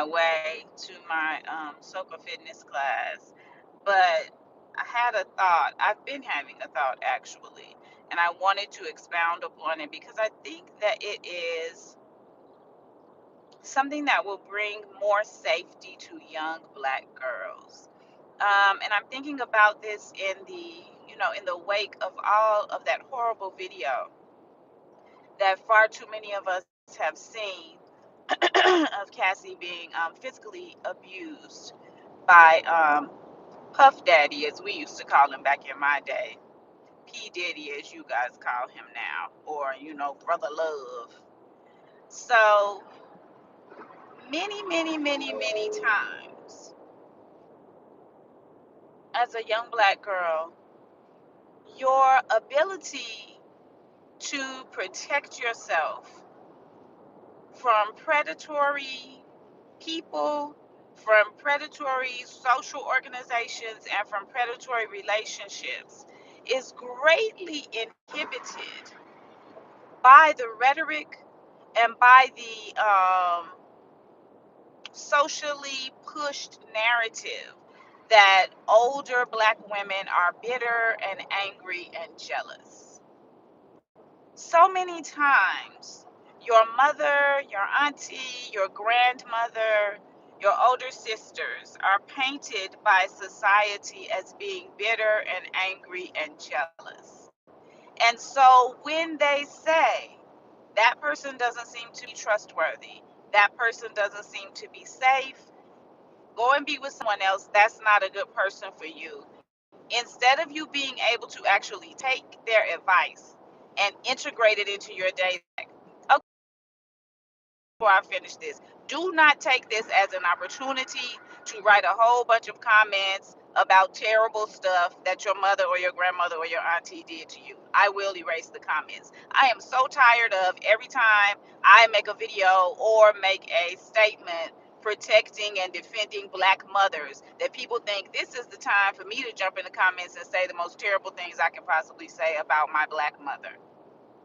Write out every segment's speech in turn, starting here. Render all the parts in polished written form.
my way to my Soka fitness class, but I had a thought. I've been having a thought actually, and I wanted to expound upon it because I think that it is something that will bring more safety to young black girls. And I'm thinking about this in in the wake of all of that horrible video that far too many of us have seen of Cassie being physically abused by Puff Daddy, as we used to call him back in my day, P. Diddy, as you guys call him now, or, Brother Love. So many, many, many, many times as a young black girl, your ability to protect yourself from predatory people, from predatory social organizations, and from predatory relationships is greatly inhibited by the rhetoric and by the socially pushed narrative that older black women are bitter and angry and jealous. So many times, your mother, your auntie, your grandmother, your older sisters are painted by society as being bitter and angry and jealous. And so when they say that person doesn't seem to be trustworthy, that person doesn't seem to be safe, go and be with someone else, that's not a good person for you. Instead of you being able to actually take their advice and integrate it into your day, okay, before I finish this, do not take this as an opportunity to write a whole bunch of comments about terrible stuff that your mother or your grandmother or your auntie did to you. I will erase the comments. I am so tired of every time I make a video or make a statement protecting and defending black mothers that people think this is the time for me to jump in the comments and say the most terrible things I can possibly say about my black mother.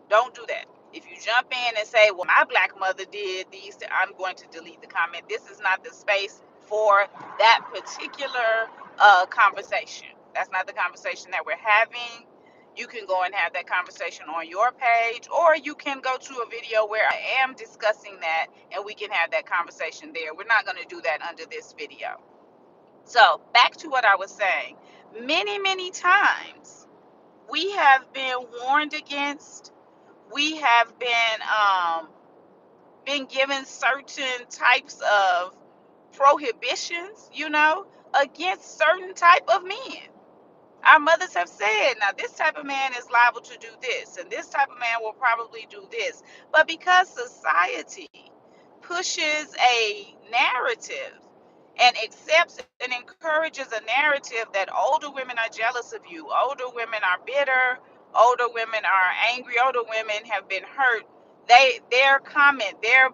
Don't do that. If you jump in and say, well, my black mother did these, I'm going to delete the comment. This is not the space for that particular conversation. That's not the conversation that we're having. You can go and have that conversation on your page, or you can go to a video where I am discussing that and we can have that conversation there. We're not going to do that under this video. So back to what I was saying. Many, many times we have been warned against, we have been given certain types of prohibitions, against certain type of men. Our mothers have said, now this type of man is liable to do this, and this type of man will probably do this. But because society pushes a narrative and accepts and encourages a narrative that older women are jealous of you, older women are bitter, older women are angry, older women have been hurt, their comment, their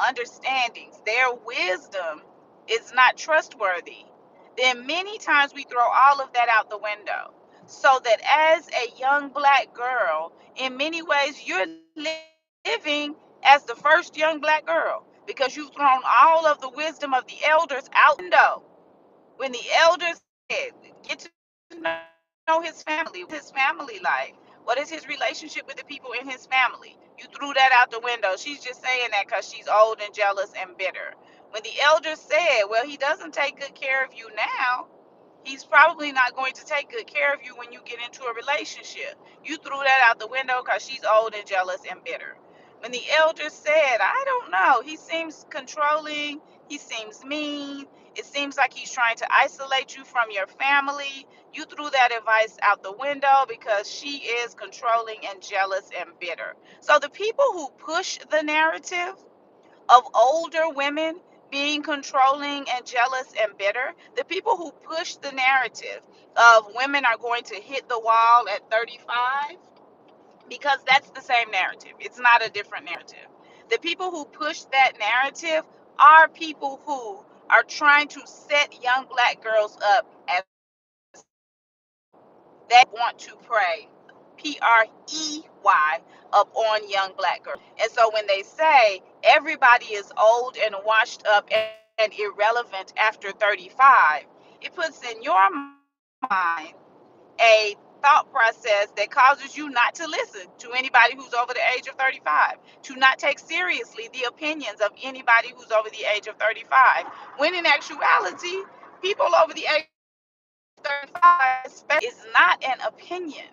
understandings, their wisdom is not trustworthy, then many times we throw all of that out the window. So that as a young black girl, in many ways, you're living as the first young black girl because you've thrown all of the wisdom of the elders out the window. When the elders said, get to know his family life, what is his relationship with the people in his family? You threw that out the window. She's just saying that because she's old and jealous and bitter. When the elders said, well, he doesn't take good care of you now, he's probably not going to take good care of you when you get into a relationship. You threw that out the window because she's old and jealous and bitter. When the elders said, I don't know, he seems controlling, he seems mean, it seems like he's trying to isolate you from your family, you threw that advice out the window because she is controlling and jealous and bitter. So the people who push the narrative of older women being controlling and jealous and bitter, the people who push the narrative of women are going to hit the wall at 35, because that's the same narrative. It's not a different narrative. The people who push that narrative are people who are trying to set young black girls up as they want to prey Prey up on young black girls. And so when they say everybody is old and washed up and irrelevant after 35, it puts in your mind a thought process that causes you not to listen to anybody who's over the age of 35, to not take seriously the opinions of anybody who's over the age of 35. When in actuality, people over the age of 35 is not an opinion.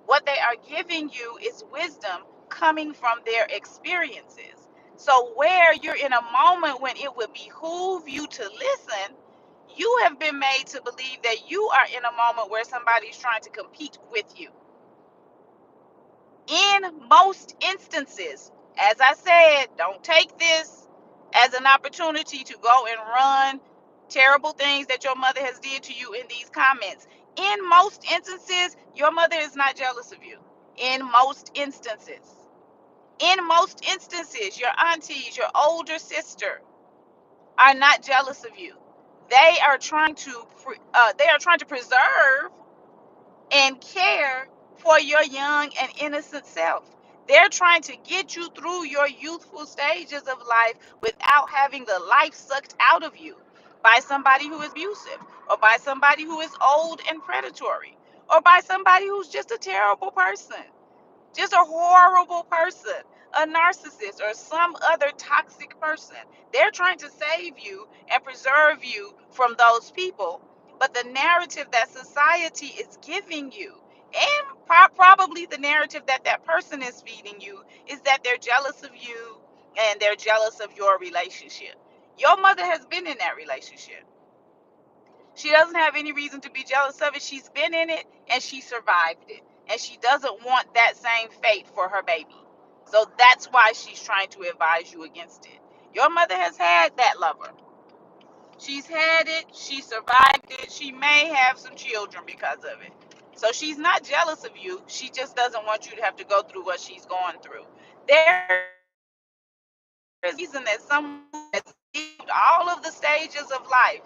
What they are giving you is wisdom coming from their experiences. So, where you're in a moment when it would behoove you to listen, you have been made to believe that you are in a moment where somebody's trying to compete with you. In most instances, as I said, don't take this as an opportunity to go and run terrible things that your mother has did to you in these comments. In most instances, your mother is not jealous of you. In most instances. In most instances, your aunties, your older sister are not jealous of you. They are trying to preserve and care for your young and innocent self. They're trying to get you through your youthful stages of life without having the life sucked out of you by somebody who is abusive, or by somebody who is old and predatory, or by somebody who's just a terrible person, just a horrible person, a narcissist, or some other toxic person. They're trying to save you and preserve you from those people. But the narrative that society is giving you, and probably the narrative that that person is feeding you, is that they're jealous of you and they're jealous of your relationship. Your mother has been in that relationship. She doesn't have any reason to be jealous of it. She's been in it and she survived it. And she doesn't want that same fate for her baby. So that's why she's trying to advise you against it. Your mother has had that lover. She's had it. She survived it. She may have some children because of it. So she's not jealous of you. She just doesn't want you to have to go through what she's going through. There is a reason that someone who has lived all of the stages of life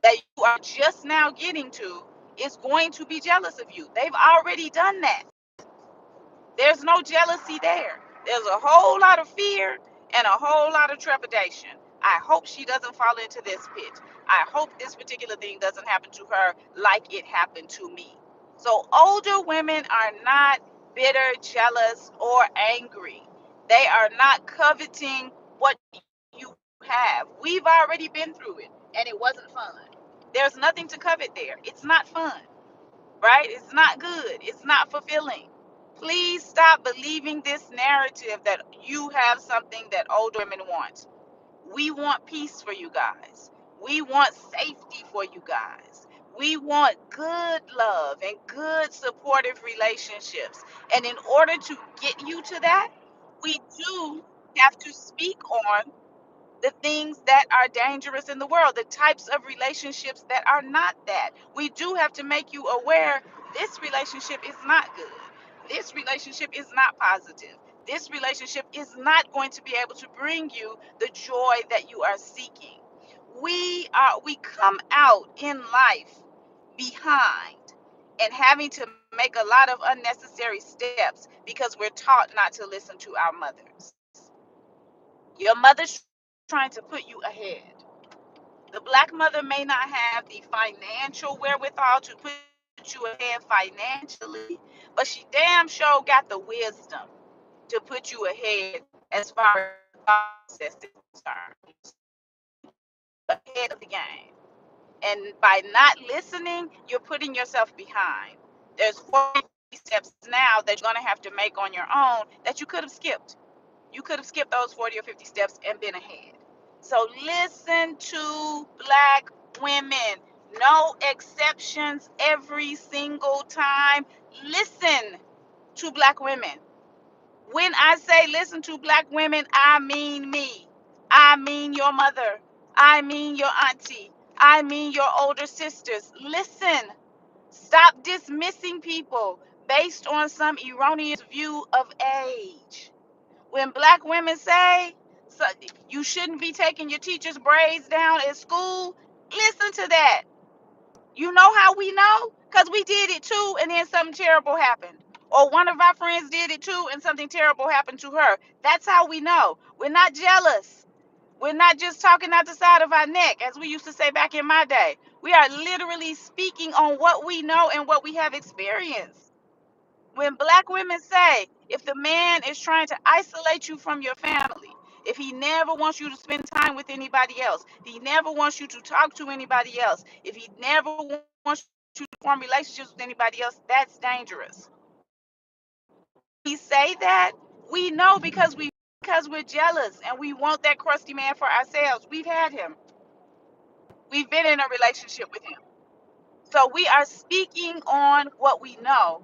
that you are just now getting to is going to be jealous of you. They've already done that. There's no jealousy there. There's a whole lot of fear and a whole lot of trepidation. I hope she doesn't fall into this pit. I hope this particular thing doesn't happen to her like it happened to me. So older women are not bitter, jealous, or angry. They are not coveting what you have. We've already been through it and it wasn't fun. There's nothing to covet there. It's not fun, right? It's not good. It's not fulfilling. Please stop believing this narrative that you have something that older women want. We want peace for you guys. We want safety for you guys. We want good love and good supportive relationships. And in order to get you to that, we do have to speak on the things that are dangerous in the world, the types of relationships that are not that. We do have to make you aware this relationship is not good. This relationship is not positive. This relationship is not going to be able to bring you the joy that you are seeking. We come out in life behind and having to make a lot of unnecessary steps because we're taught not to listen to our mothers. Your mother's trying to put you ahead. The black mother may not have the financial wherewithal to put you ahead financially, but she damn sure got the wisdom to put you ahead as far as the thought process is concerned. Ahead of the game. And by not listening, you're putting yourself behind. There's 40 steps now that you're going to have to make on your own that you could have skipped. You could have skipped those 40 or 50 steps and been ahead. So listen to black women. No exceptions every single time. Listen to black women. When I say listen to black women, I mean me. I mean your mother. I mean your auntie. I mean your older sisters. Listen. Stop dismissing people based on some erroneous view of age. When black women say so, you shouldn't be taking your teacher's braids down at school, listen to that. You know how we know? Because we did it too, and then something terrible happened. Or one of our friends did it too and something terrible happened to her. That's how we know. We're not jealous. We're not just talking out the side of our neck, as we used to say back in my day. We are literally speaking on what we know and what we have experienced. When black women say, if the man is trying to isolate you from your family, if he never wants you to spend time with anybody else, if he never wants you to talk to anybody else, if he never wants you to form relationships with anybody else, that's dangerous. We say that, we know because we're jealous and we want that crusty man for ourselves. We've had him. We've been in a relationship with him. So we are speaking on what we know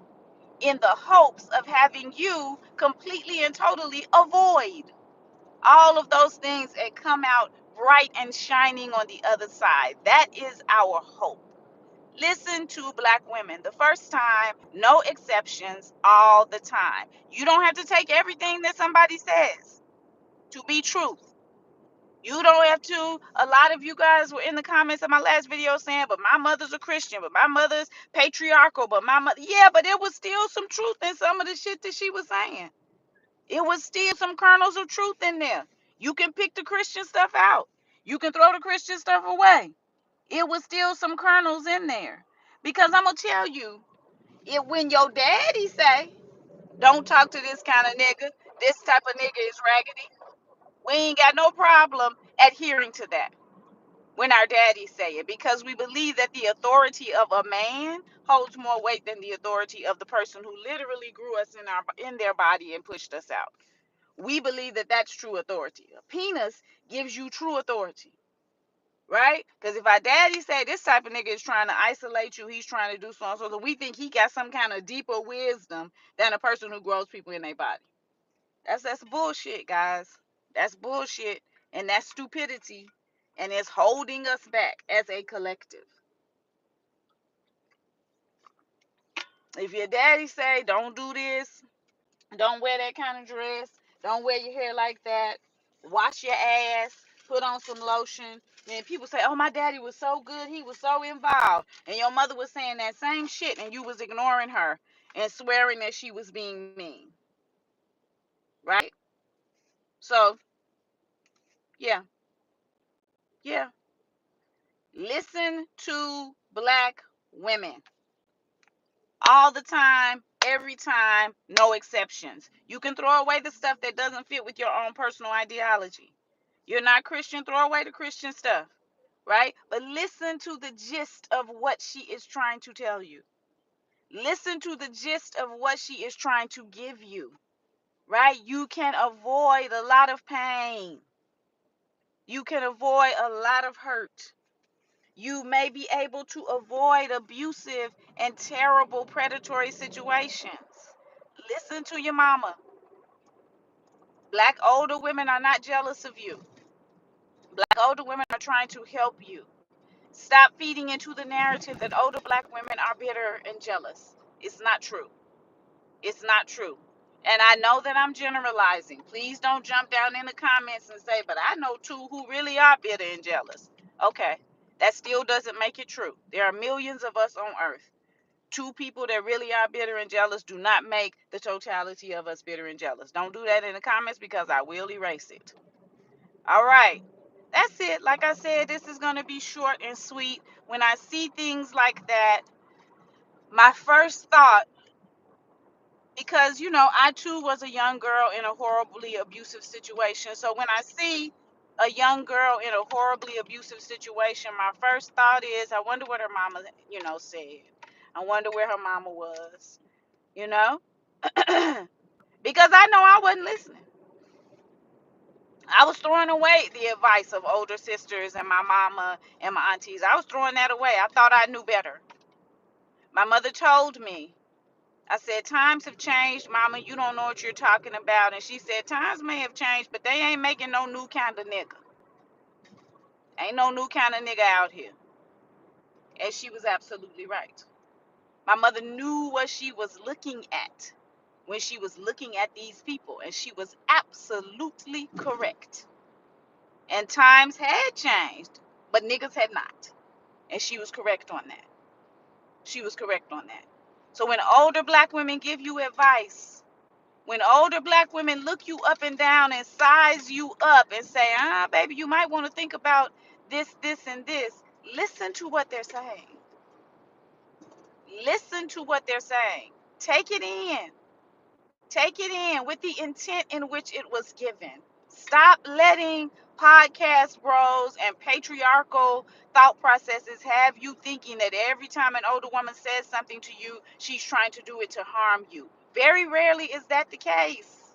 in the hopes of having you completely and totally avoid all of those things and come out bright and shining on the other side. That is our hope. Listen to black women. The first time, no exceptions, all the time. You don't have to take everything that somebody says to be truth. You don't have to. A lot of you guys were in the comments of my last video saying, but my mother's a Christian, but my mother's patriarchal, but my mother, yeah, but it was still some truth in some of the shit that she was saying. It was still some kernels of truth in there. You can pick the Christian stuff out. You can throw the Christian stuff away. It was still some kernels in there. Because I'm gonna tell you, when your daddy say, don't talk to this kind of nigga, this type of nigga is raggedy, we ain't got no problem adhering to that when our daddies say it, because we believe that the authority of a man holds more weight than the authority of the person who literally grew us in their body and pushed us out. We believe that that's true authority. A penis gives you true authority, right? Because if our daddy say this type of nigga is trying to isolate you, he's trying to do so and so, we think he got some kind of deeper wisdom than a person who grows people in their body. That's bullshit, guys. That's bullshit, and that's stupidity, and it's holding us back as a collective. If your daddy say don't do this, don't wear that kind of dress, don't wear your hair like that, wash your ass, put on some lotion, then people say, oh, my daddy was so good, he was so involved, and your mother was saying that same shit and you was ignoring her and swearing that she was being mean, right? So yeah, yeah, listen to black women all the time, every time, no exceptions. You can throw away the stuff that doesn't fit with your own personal ideology. You're not Christian, throw away the Christian stuff, right? But listen to the gist of what she is trying to tell you. Listen to the gist of what she is trying to give you, right? You can avoid a lot of pain. You can avoid a lot of hurt. You may be able to avoid abusive and terrible predatory situations. Listen to your mama. Black older women are not jealous of you. Black older women are trying to help you. Stop feeding into the narrative that older black women are bitter and jealous. It's not true. It's not true. And I know that I'm generalizing. Please don't jump down in the comments and say, but I know two who really are bitter and jealous. Okay. That still doesn't make it true. There are millions of us on earth. Two people that really are bitter and jealous do not make the totality of us bitter and jealous. Don't do that in the comments because I will erase it. All right. That's it. Like I said, this is going to be short and sweet. When I see things like that, my first thought, because, I too was a young girl in a horribly abusive situation. So when I see a young girl in a horribly abusive situation, my first thought is, I wonder what her mama, said. I wonder where her mama was, you know? Because I know I wasn't listening. I was throwing away the advice of older sisters and my mama and my aunties. I was throwing that away. I thought I knew better. My mother told me, I said, times have changed, mama. You don't know what you're talking about. And she said, times may have changed, but they ain't making no new kind of nigga. Ain't no new kind of nigga out here. And she was absolutely right. My mother knew what she was looking at when she was looking at these people. And she was absolutely correct. And times had changed, but niggas had not. And she was correct on that. She was correct on that. So when older black women give you advice, when older black women look you up and down and size you up and say, baby, you might want to think about this, this, and this, listen to what they're saying. Listen to what they're saying. Take it in. Take it in with the intent in which it was given. Stop letting podcast bros and patriarchal thought processes have you thinking that every time an older woman says something to you, she's trying to do it to harm you. Very rarely is that the case.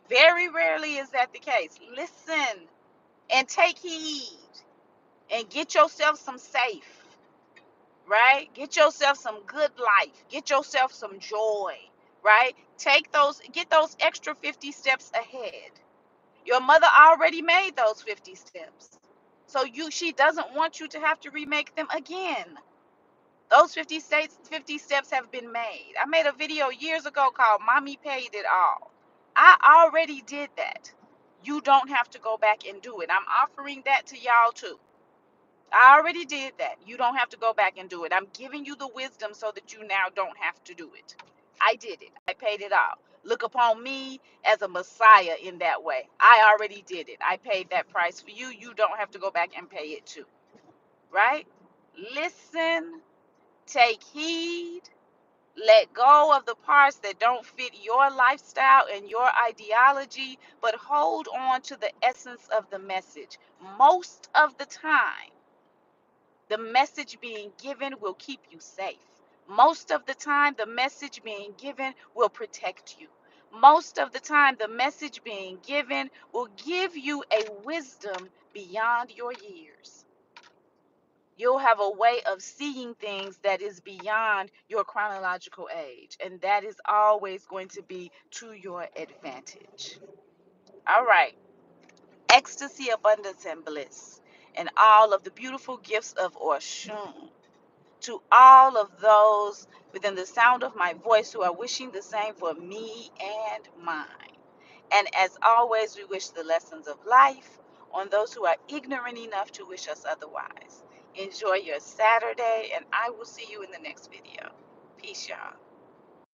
Very rarely is that the case. Listen and take heed and get yourself some safe, right? Get yourself some good life. Get yourself some joy, right? Get those extra 50 steps ahead. Your mother already made those 50 steps. So she doesn't want you to have to remake them again. Those 50 steps have been made. I made a video years ago called Mommy Paid It All. I already did that. You don't have to go back and do it. I'm offering that to y'all too. I already did that. You don't have to go back and do it. I'm giving you the wisdom so that you now don't have to do it. I did it. I paid it all. Look upon me as a Messiah in that way. I already did it. I paid that price for you. You don't have to go back and pay it too. Right? Listen, take heed, let go of the parts that don't fit your lifestyle and your ideology, but hold on to the essence of the message. Most of the time, the message being given will keep you safe. Most of the time, the message being given will protect you. Most of the time, the message being given will give you a wisdom beyond your years. You'll have a way of seeing things that is beyond your chronological age, and that is always going to be to your advantage. All right. Ecstasy, abundance, and bliss, and all of the beautiful gifts of Oshun to all of those within the sound of my voice who are wishing the same for me and mine. And as always, we wish the lessons of life on those who are ignorant enough to wish us otherwise. Enjoy your Saturday, and I will see you in the next video. Peace, y'all.